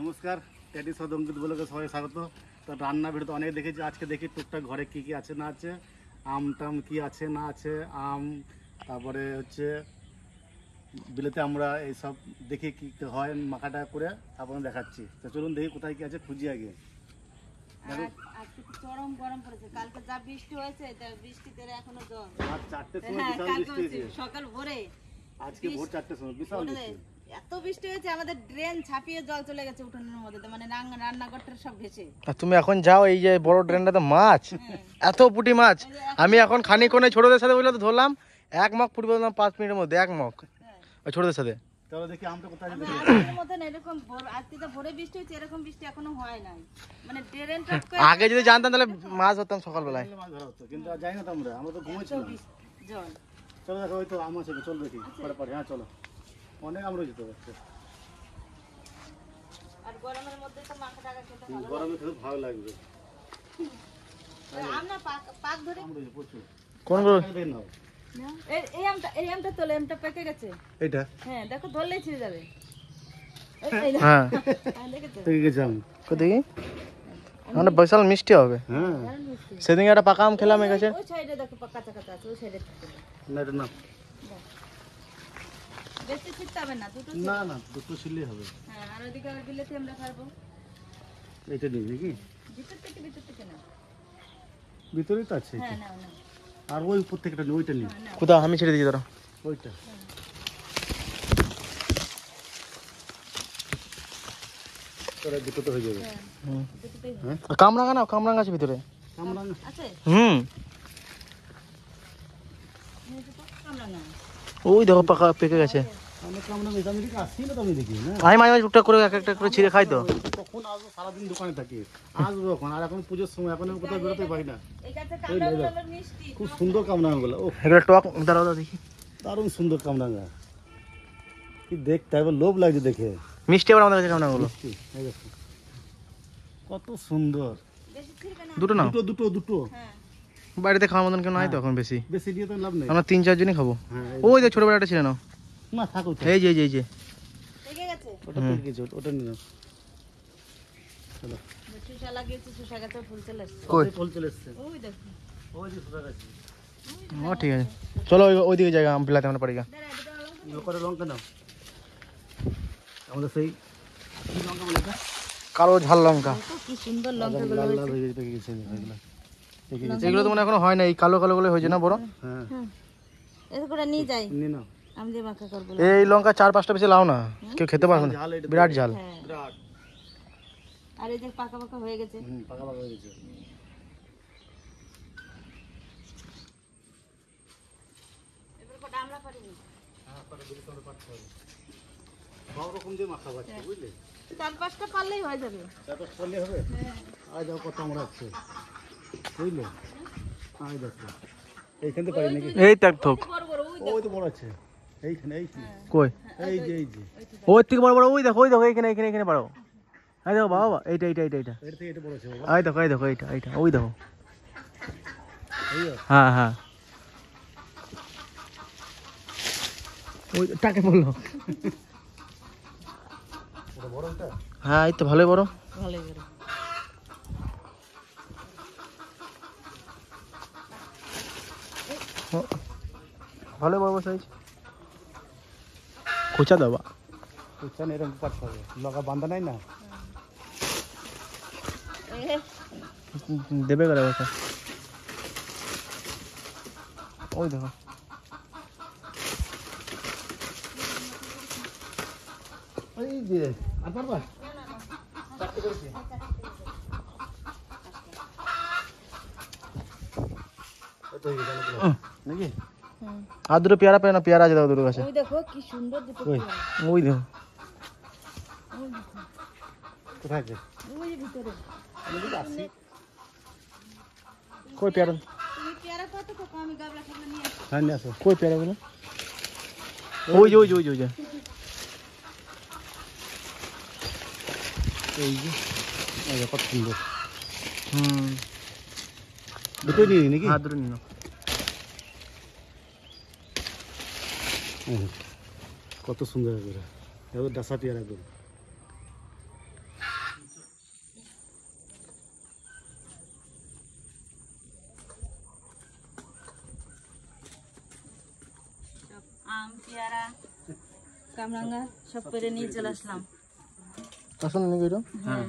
নমস্কার, teddy south অঙ্কিত ব্লগে সবাই স্বাগত। তো রান্না ভিডিও তো অনেক দেখেছি, আজকে দেখি টুকটাক ঘরে কি কি আছে না আছে, আম টাম কি আছে না আছে, আম তারপরে হচ্ছে বিলেতে আমরা এইসব দেখি কি কি হয় মাখাটা করে তারপরে দেখাচ্ছি। তো চলুন দেখি কোথায় কি আছে, খুঁজি আগে। আজকে তো চরম গরম পড়েছে, কালকে যা বৃষ্টি হয়েছে তা বৃষ্টিতে এখনো জল। রাত 4টের সময় বিশাল বৃষ্টি হয়েছে, সকাল ভোরে আজকে ভোর 4টের সময় বিশাল বৃষ্টি। এত বৃষ্টি হয়েছে আমাদের ড্রেন ছাপিয়ে জল চলে গেছে উঠোনের মধ্যে, মানে রান্নাঘরটা সব ভেসে। আর তুমি এখন যাও, এই যে বড় ড্রেনটাতে মাছ, এত পুঁটি মাছ। আমি এখন খানিকক্ষণে ছোটদের সাথে বললে তো ধরলাম, এক মগ পুঁটি বললাম 5 মিনিটের মধ্যে, এক মগ ওই ছোটদের সাথে। চলো দেখি আমটা কোথায় আছে। আমাদের মধ্যে এরকম আজকে তো ভোরে বৃষ্টি হয়েছে, এরকম বৃষ্টি এখনো হয় নাই। মানে ড্রেনটা আগে যদি জানতাম তাহলে মাছ ধরতাম সকালবেলায়। মাছ ধরা হতো, কিন্তু আর যাই না তো আমরা তো ঘুমাইছিলাম। জল। চলো দেখো, ওই তো আম আছে, চলো দেখি পরে পরে। হ্যাঁ চলো, অনেক আম রয়েছে তো। আর গরমের মধ্যে তো মাখা টাকা খেতে ভালো। গরমে খেতে ভালো লাগবে। আমরা পাক ধরে আম রয়েছে প্রচুর। কোন গরু? দেখে নাও। এই আমটা তোলে, আমটা পেকে গেছে। এইটা হ্যাঁ দেখো, ধরলেই ছিঁড়ে যাবে। হ্যাঁ দেখেছো? পেকে গেছে আম। দেখি, মানে বিশাল মিষ্টি হবে। হ্যাঁ সেদিন একটা পাকা আম খেলাম এই গাছে। ওই সাইডে দেখো কাঁচা কাঁচা আছে, ওই সাইডে না, এটা না বেশি ছিটতে হবে না, দুটো না না, দুটো ছিললেই হবে। হ্যাঁ, আর ওইদিকে আবার বিলেতে আমরা খাবো। এটা নিয়ে নাকি ভিতর থেকে না। ভিতরেই তো আছে। হ্যাঁ, না না আর ওই উপর থেকে একটা নিয়ে, ওইটা নিয়ে। কোথাও আমি ছেড়ে দিচ্ছি, ধরো ওইটা তোরা দুটো তো হয়ে যাবে। হ্যাঁ কামরাঙা না, কামরাঙা আছে ভিতরে। কামরাঙা আছে। আমরা না ওই দেখো পাকা পেকে গেছে। আমরা কামরাঙা আমি দেখি আসছি না, তো আমি দেখি না। আমি মাঝে মাঝে টুকটাক করে এক একটা করে ছিঁড়ে খাই তো। কখন আসবো, সারাদিন দোকানে থাকি, আসবো এখন। আর এখন পুজোর সময়, এখন আমি কোথাও বেরোতে পারি না। এই গাছে কামড়াগুলো আবার মিষ্টি। খুব সুন্দর কামরাঙা গুলো, ও এগুলো টক, দাঁড়াও দেখি। দারুণ সুন্দর কামরাঙা, কি দেখতে এবার লোভ লাগছে দেখে। মিষ্টি আবার আমাদের কাছে কামরাঙাগুলো। এই দেখো, কত সুন্দর। বেশি ছিড়বে না। দুটো না, দুটো দুটো দুটো হ্যাঁ, বাড়িতে খাওয়ার মতন কেউ নাই তো এখন বেশি। বেশি দিয়ে তো লাভ নেই। আমরা 3-4 জনই খাবো। হ্যাঁ ওই যে ছোট বেলাটা ছিল না, না থাকো, এই যে এই যে এই যে পেকে গেছে। ওটা পেকে গেছে, ওটা নিয়ে নাও। চলো, শসা লাগিয়েছে, শসা গাছে ফুল চলে এসছে। কই? ফল চলে এসছে, ওই দেখো। ওই যে সুন্দর আছে। ও ঠিক আছে, চলো ওইদিকে জায়গা আম পিলাতে আমরা পারি গা। দাঁড়া, দুটো লঙ্কা। করে লঙ্কা নাও, আমাদের সেই কি লঙ্কা বলে এটা? কালো ঝাল লঙ্কা। দেখো কি সুন্দর লঙ্কাগুলো লাল লাল হয়েছে। হয়ে গেছে, পেকে গেছে এগুলো, পেকে গেছে। এগুলো তো মনে এখনো হয় না, এই কালো কালো গুলো হয়েছে না বড়। হ্যাঁ এরকম করে নিয়ে যাই, নিয়ে নাও। আমি দিয়ে মাখা করবো। এই লঙ্কা 4-5টা বেশি লাও না, কেউ খেতে পারবে না, ঝাল এটা, বিরাট ঝাল। হ্যাঁ, বিরাট। আর এই যে পাকা পাকা হয়ে গেছে। পাকা পাকা হয়ে গেছে। এবার কটা আমরা পারিনি। হ্যাঁ, পাটা দিলে তোমরা পারতে হবে। সব রকম দিয়ে মাখা পাচ্ছে, বুঝলে? 4-5টা পারলেই হয়ে যাবে। এত করলে হবে। আজ দেখো কত আমরা আছে, বুঝলে? আজ দেখো এইখান থেকে পারি নাকি? এই তাক থোক, বড় বড় ওই ওই তো বড় আছে, এইখানে এইখানে, কই? এই যে এই যে ওই থেকে বড় বড়, ওই দেখো এখানে এখানে এখানে পারো। এই দেখো বাবা, এইটা এইটা এইটা এইটা, এর থেকে এটা বড় আছে বাবা। এই দেখো এইটা এইটা, ওই দেখো। এই যে, হ্যাঁ হ্যাঁ, ওই টাকে বললো। এটা বড় এটা। হ্যাঁ, এই তো ভালোই বড়। ভালোই বড়। ভালোই বড় সাইজ। খোঁচা দেবা বুঝছেন, এরকম পারতে হবে, লগা বাঁধা নাই না। দেবে গেলে বসে, ওই দেখো। এই যে আর পারবা? চারটে করেছি। এটা হয়ে গেল নাকি? আর দুটো পেয়ারা পেয়ে না, পেয়ারা আছে দেখো দুটো কাছে। ওই দেখো কি সুন্দর দুটো ওই পেয়ারা। ওই দেখো, ওই দেখো, কোথায় আছে? ওই যে ভিতরে। আমি যদি আসি, কই পেয়ারা? তুমি পেয়ারা কত টাকা? আমি গাবলা খাবলা নিয়ে আসি। হ্যাঁ নিয়ে আসো। কই পেয়ারা গুলো? ওই যে ওই যে ওই যে ওই যে, এই যে, এই যে কত সুন্দর। হুম, দুটোই নিয়ে নিই নাকি? হ্যাঁ দুটো নিন। কত সুন্দর করে, এবার ডাসা পেয়ারা করে। কামরাঙ্গা সব পেরে নিয়ে চলে আসলাম। আসুন নাকি এটা হ্যাঁ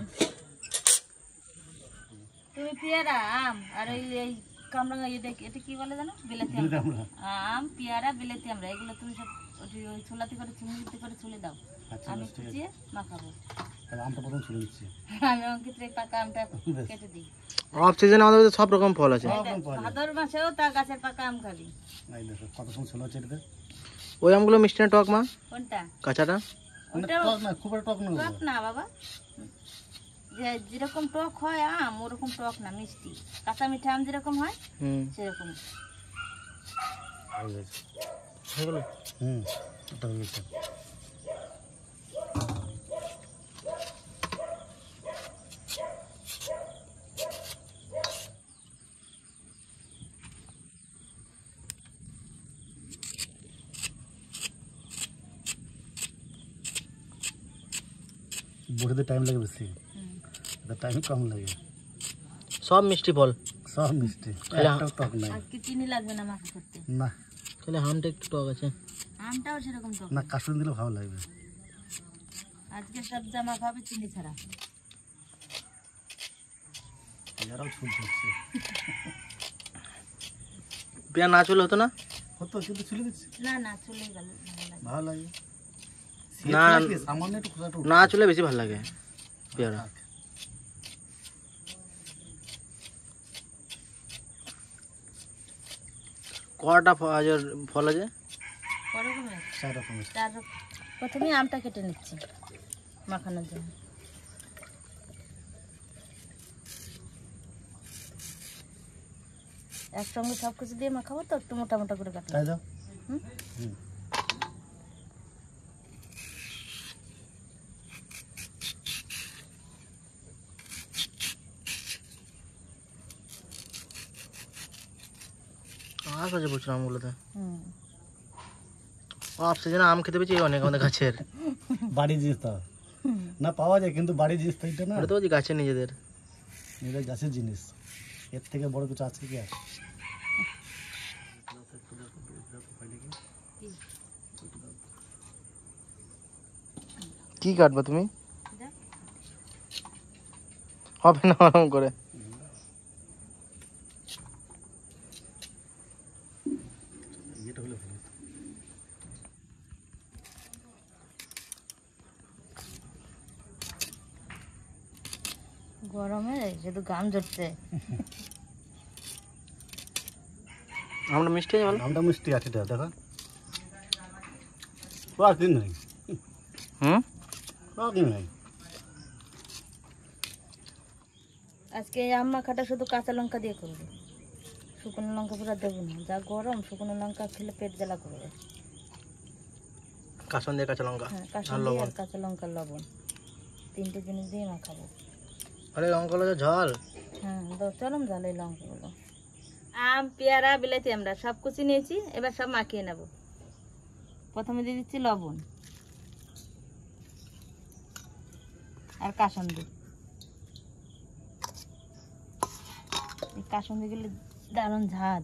তুমি পেয়ারা আম আর এই কামরাঙ্গা এটা কি বলে জানো, বিলাতি আম, পেয়ারা, বিলাতি আমরা এগুলো তুমি সব ওই ছোলাতে করে চুমুতে করে চলে দাও, আমি কুচিয়ে মাখাবো। আমটা প্রথম ছুলে দিচ্ছি। আমি অঙ্কিত পাকা আমটা কেটে দিই। অফ সিজনে আমাদের কাছে সব রকম ফল আছে। ভাদর মাসেও তা গাছের পাকা আম খাবি। এই দেখো কত সময় ছোলা হচ্ছে এটাতে। ওই আমগুলো মিষ্টি না টক মা? কোনটা? কাঁচাটা? মানে টক না, খুব একটা টক না। টক না বাবা, যেরকম টক হয় আম ওরকম টক না, মিষ্টি কাঁচা মিঠা আম যেরকম হয় সেরকম। হয়ে গেল? ওটা হয়ে গেছে। বড়িতে টাইম লাগে বেশি, এটা টাইম কম লাগে। সব মিষ্টি ফল, সব মিষ্টি, একটাও টক নাই। আর কি চিনি লাগবে না মাখা করতে? না, তাহলে আমটা একটু টক আছে। আমটাও সেরকম টক না কাসুন দিলে ভালো লাগবে। আজকে সব জামা খাবে চিনি ছাড়া। এরাও ছুট হচ্ছে। পেয়ারা না চলে হতো না? হতো কিন্তু ছুলে দিচ্ছি। না না চলে গেল, ভালো লাগে। না সামান্য একটু খোসাটা না চলে বেশি ভালো লাগে পেয়ারা। কটা ফল আছে? করকমের 4 রকমের। প্রথমে আমটা কেটে নিচ্ছি মাখানোর জন্য। একসঙ্গে সব কিছু দিয়ে মাখাবো তো একটু মোটা মোটা করে কাটবো। তাই দাও। হুম? আশ আছে প্রচুর আমগুলোতে। হুম। অফ সিজনে আম খেতে পেয়েছি অনেক আমাদের গাছের। বাড়ি জিনিস তো না পাওয়া যায়, কিন্তু বাড়ি জিনিস তো এটা না, ওটা তো বলছি গাছের নিজেদের। এটা গাছের জিনিস, এর থেকে বড় কিছু আছে কি আর? কি কাটবা তুমি? দেখ। হবে না ওরকম করে। এটা হলে ভালো। গরমে শুধু গাম ঝরছে। আমরা মিষ্টি আছে ভালো। আমটা মিষ্টি আছে, এটা দেখো। আর কি নাই, আর কি নাই। আজকে এই আম মাখাটা শুধু কাঁচা লঙ্কা দিয়ে করবো, শুকনো লঙ্কা পুরো দেবো না, যা গরম শুকনো লঙ্কা খেলে পেট জ্বালা করবে। কাসন দিয়ে কাঁচা লঙ্কা হ্যাঁ কাঁচা দিয়ে আর কাঁচা লঙ্কা লবণ 3টে জিনিস দিয়ে মাখাবো। আরে লঙ্কা যে ঝাল। হ্যাঁ চরম ঝাল এই লঙ্কাগুলো। আম, পেয়ারা, বিলাতি আমরা সব কুচি নিয়েছি, এবার সব মাখিয়ে নেব। প্রথমে দিয়ে দিচ্ছি লবণ আর কাসন্দি। এই কাসন্দি গুলো দারুণ ঝাঁজ।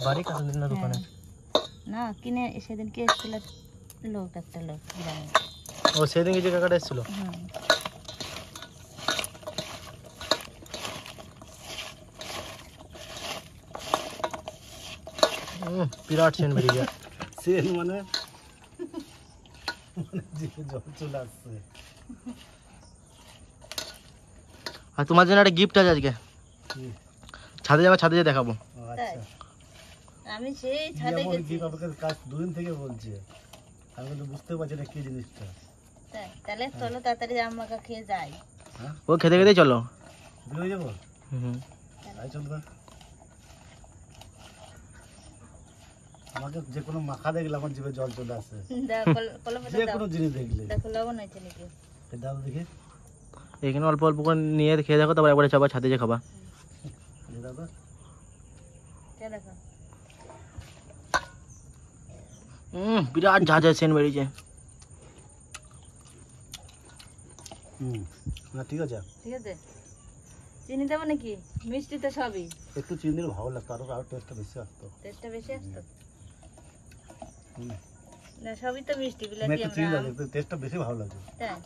বাড়ি কাসন দিন না দোকানে? না কিনে সেদিন কে এসেছিল লোক, একটা লোক গ্রামে। ও সেদিন কিছু কাকাটা এসেছিল। হুম। বিরাট সেন বেরিয়ে যায়। সেন মানে জিভে জল চলে আসছে। আর তোমার জন্য একটা গিফট আছে আজকে। ছাদে যাবে, ছাদে যেয়ে দেখাবো। আচ্ছা, আমি সেই ছাদে যেমন গেছি। কি আপনাকে কাজ দুদিন থেকে বলছে, আমি কিন্তু বুঝতে পারছি না কি জিনিসটা। তাহলে চলো তাড়াতাড়ি আম মাখা খেয়ে যাই। হ্যাঁ ও খেতে খেতে চলো। দিয়ে যাবো। হুম। তাই চলবে। আমাকে যে কোনো মাখা দেখলে আমার জিভে জল চলে আসে, যে কোনো জিনিস দেখলে। দেখো লবণ হয়েছে নাকি? দাও দেখি। এখানে অল্প অল্প করে নিয়ে খেয়ে দেখো, তারপর একবারে চাপা ছাদে যে খাবা। দাদা দেখো বিরাট ঝাঁঝা সেন বেরিয়েছে। না ঠিক আছে, ঠিক আছে। চিনি দেবো নাকি? মিষ্টি তো সবই। একটু চিনি দিলে ভালো লাগতো, আরো টেস্টটা বেশি আসতো। টেস্টটা বেশি আসতো। না সবই তো মিষ্টি বিলাতি মেয়েটা চিনি আমরা লাগে, টেস্টটা বেশি ভালো লাগে। তাই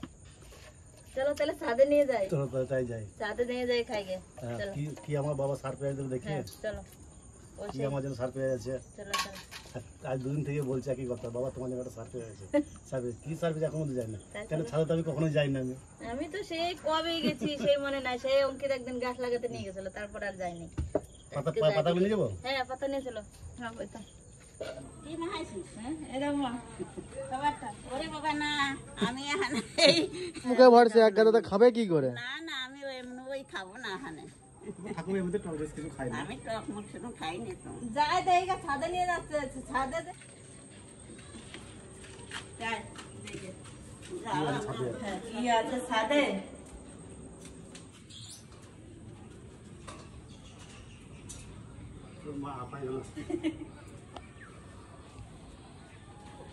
চলো তাহলে ছাদে নিয়ে যাই, চলো তাই যাই। ছাদে নিয়ে যাই খাইগে। হ্যাঁ, চলো কি আমার বাবা সারপ্রাইজ দেবে দেখি, হ্যাঁ চলো ওই কি সেই, আমার জন্য সারপ্রাইজ আছে। চলো চলো আজ দুদিন থেকে বলছে একই কথা, বাবা তোমার জন্য একটা সারপ্রাইজ আছে। সারপ্রাইজ কি সারপ্রাইজ এখনো তো জানি না, তাই কেন চলো। ছাদে তো আমি কখনো যাই না আমি। আমি তো সেই কবে গেছি সেই মনে নাই, সেই অঙ্কিত একদিন গাছ লাগাতে নিয়ে গেছিল, তারপর আর যাইনি। পাতাগুলো নিয়ে যাবো। হ্যাঁ পাতা নিয়ে চলো। হ্যাঁ ওই তো। কি না হাসিস? হ্যাঁ এরকম খাবারটা ওরে বাবা না, আমি এখানে মুখে ভরছে এক গাদা খাবে কি করে? না না আমি এমনি ওই খাবো না এখানে, ঠাকুর এমনিতে টক বেশ কিছু খাই না। আমি টক মুখ শুধু খাইনি তো। যাই দেই গা ছাদে নিয়ে যাচ্ছে, ছাদে যাই দেখে হ্যাঁ কি আছে ছাদে। তোর মা আপাই হলো।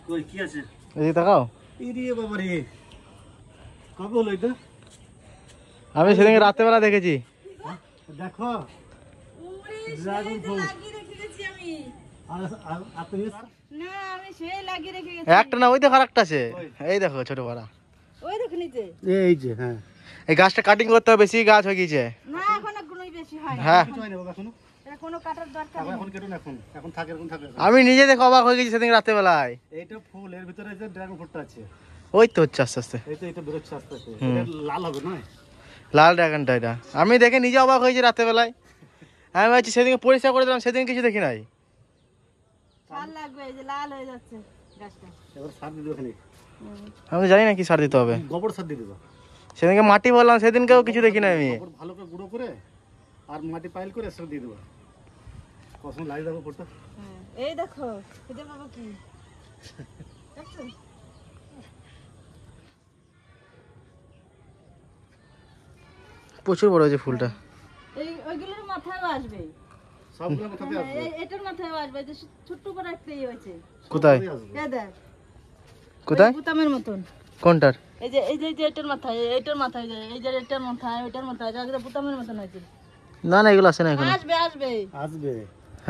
কই কি আছে? এই তাকাও, ইরে বাবা রে, কবে হলো এটা? আমি সেদিনকে রাত্রেবেলা দেখেছি। দেখো উড়ি ড্রাগন ফ্রুট। লাগিয়ে রেখে গেছি আমি। আর তুমি না আমি সেই লাগিয়ে রেখে গেছি। একটা না, ওই দেখো আরেকটা আছে, এই দেখো ছোট পাড়া। ওই দেখো নিচে। এই যে, হ্যাঁ এই গাছটা কাটিং করতে হবে, বেশি গাছ হয়ে গিয়েছে। না এখন কোনোই বেশি হয় না, হ্যাঁ কিছু হয় না বাবা এখনো। এটা কোনো কাটার দরকার এখন নেই। এখন কেটে না, এখন থাকে, এখন থাকে। আমি নিজে দেখে অবাক হয়ে গেছি সেদিন রাত্রেবেলায়। এইটা ফুল, এর ভিতরে যে ড্রাগন ফ্রুটটা আছে, ওই তো হচ্ছে আস্তে আস্তে এই তো এটা বেরোচ্ছে আস্তে আস্তে। হুম। এটা লাল হবে না? লাল ড্রাগনটা, এটা আমি দেখে নিজে অবাক হয়েছি রাত্রেবেলায়। আমি ভাবছি সেদিনকে পরিষ্কার করে দিলাম, সেদিন কিছু দেখি নাই। সার লাগবে, এই যে লাল হয়ে যাচ্ছে গাছটা। এবার সার দিয়ে দেবো এখানে, আমি তো জানি না কি সার দিতে হবে। গোবর সার দিয়ে দেবো। সেদিনকে মাটি বললাম, সেদিনকেও কিছু দেখি না আমি। গোবর ভালো করে গুঁড়ো করে আর মাটি পাইল করে সব দিয়ে দেবো। কখন লাগিয়ে দেবো ফোটো। হ্যাঁ, এই দেখো এটা বাবা কি দেখছো? প্রচুর বড় হয়েছে ফুলটা। এই ওইগুলোর মাথায়ও আসবে, সবগুলো কোথাতে হ্যাঁ, আসবে? এটার মাথায়ও আসবে, যে ছোট্ট করে একটা ইয়ে হয়েছে। কোথায় আসবে। এই দেখ কোথায়? বুতামের মতন। কোনটার? এই যে এটার মাথায়, এটার মাথায়, এই যে এটার মাথায়, ওইটার মাথায়, এটা বুতামের মতন হয়েছে। না না, এগুলো আসে না এখন, আসবে আসবে আসবে।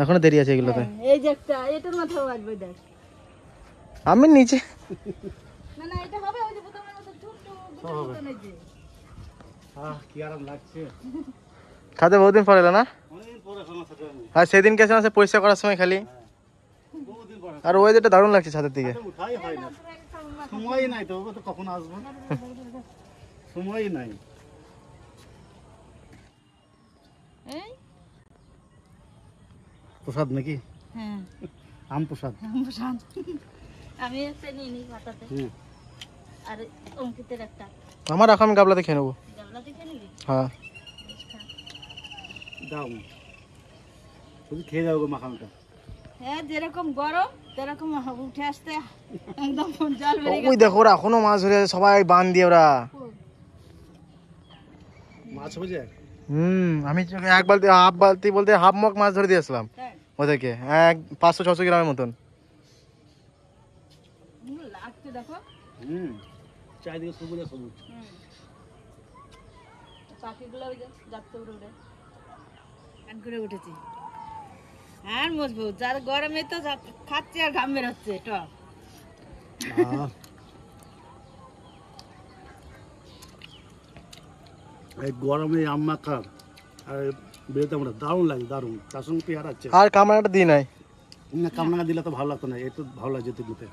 এখনো দেরি আছে এগুলোতে। হ্যাঁ, এই যে একটা এটার মাথায়ও আসবে দেখ। আমি নিচে না না এটা হবে, ওই যে বুতামের মতন ছোট্ট বুতামের মতন এই যে। কি আরাম লাগছে। খাতে বহুদিন পর এলো না। অনেকদিন পরে আমার সাথে আমি। আর সেদিন গেছে সে পরিষ্কার করার সময় খালি। বহুদিন পরে। আর ওয়েদারটা দারুণ লাগছে ছাদের দিকে। হাতে উঠাই হয় না। সময়ই নাই তো, ও তো কখন আসবো, সময়ই নাই। এই প্রসাদ নাকি? হ্যাঁ আম প্রসাদ। আমি একটা নিয়ে নিই পাতাতে, হুম। আর অঙ্কিতের একটা আমার এখন আমি গাবলাতে খেয়ে নেবো। গামলা থেকে নিবি। হ্যাঁ দাও, শুধু খেয়ে যাবো মাখানোটা। হ্যাঁ যেরকম গরম সেরকম উঠে আসতে একদম জল বেরিয়ে ওই দেখো ওরা এখনো মাছ ধরে আছে, সবাই বান দিয়ে ওরা। মাছ হয়ে যায়। আমি এক বালতি হাফ বালতি বলতে হাফ মগ মাছ ধরে দিয়ে আসলাম তাই? ওদেরকে, 500-600 গ্রামের মতন। লাগছে দেখো। চারিদিকে সবুজ আর সবুজ। পাখিগুলো ওই যে যাচ্ছে উড়ে উড়ে কান করে উঠেছে। আর মজবুত, যার গরমে তো খাচ্ছে আর ঘাম বেরোচ্ছে টক। এই গরমে আম মাখা আর বেরোতে আমরা দারুণ লাগে, দারুণ। তার সঙ্গে পেয়ারা আছে আর কামড়াটা দিই নাই। না, কামরাঙা দিলে তো ভালো লাগতো না, একটু ভালো লাগছে তুলতে।